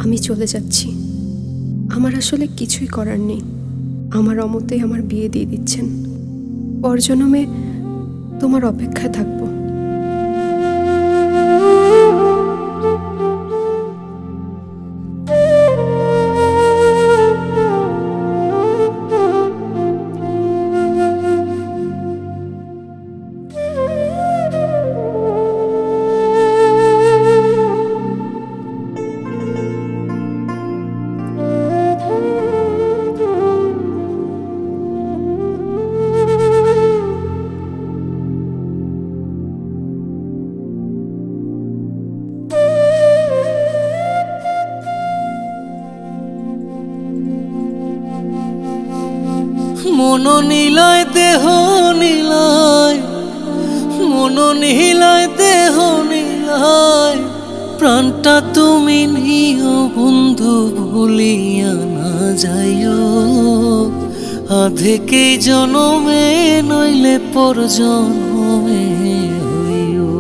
আমি চলে যাচ্ছি। আমার আসলে কিছুই করার নেই। আমার অমতে আমার বিয়ে দিয়ে দিচ্ছেন। পরজন্মে তোমার অপেক্ষায় থাকবো। মন নীলায় দেহ নীলায়, মন নীলায় দেহ নীলায়, প্রাণটা তুমি নিও বন্ধু ভুলিয়া না যাইও। আধেকেই জনমে নইলে পর জনমে হইও।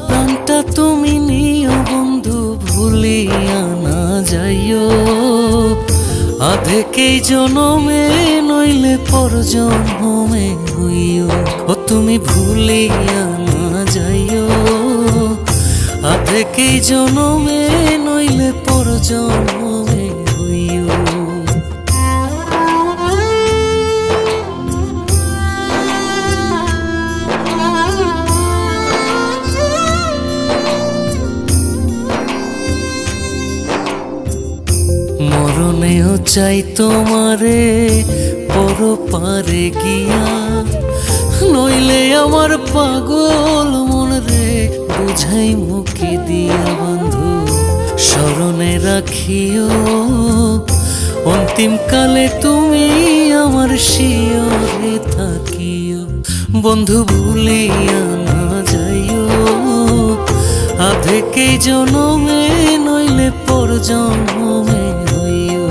প্রাণটা তুমি নিও বন্ধু ভুলিয়া না যাইও। আধেকেই জনমে নইলে পর জনমে হইও। ও তুমি ভুলিয়া না যাইও। আধেকেই জনমে নইলে পর জনমে হইও। মরণেও চাই তোমারে পর পারে গিয়া, নইলে আমার পাগল মন রে বুঝাই মুখে দিয়া। বন্ধু স্মরণে রাখিও অন্তিম কালে তুমি আমার শিয়রে থাকিও। বন্ধু ভুলিয়া না যাইও। আধেকেই জনমে নইলে পর জনমে হইও।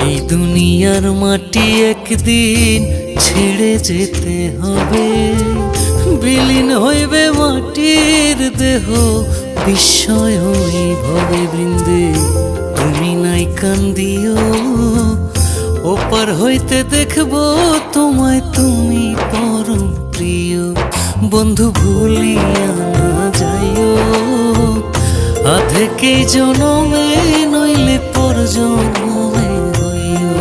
এই দুনিয়ার মাটি একদিন ছেড়ে যেতে হবে। বিলীন হইবে মাটির দেহ বিস্ময় ভবে বৃন্দে। তুমি নাই কান্দিও, ওপার হইতে দেখবো তোমায় তুমি পরম প্রিয়। বন্ধু ভুলিয়া না যাইও। আধেকেই জনমে নইলে পর জনমে হইও।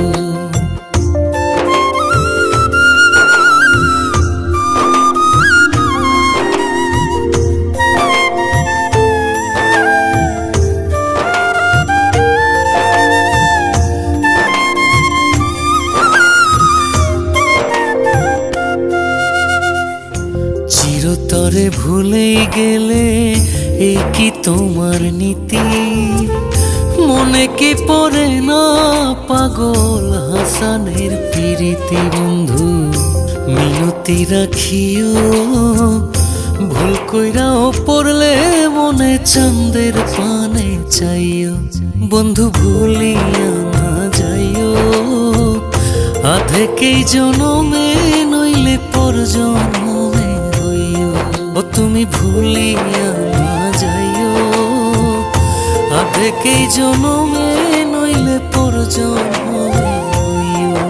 চিরতরে ভুলেই গেলে এই কি তোমার নীতি? মনে কি পড়ে না পাগল হাসানের প্রীতি? বন্ধু মিনতি রাখিও, ভুল কইরাও পড়লে মনে চাঁদের পানে চাইও। বন্ধু ভুলিয়া না যাইও। আধেকেই জনমে নইলে পর জনমে হইও। ও তুমি ভুলিয়া না যাইও। আধেকেই জনমে নইলে পর জনমে হইও।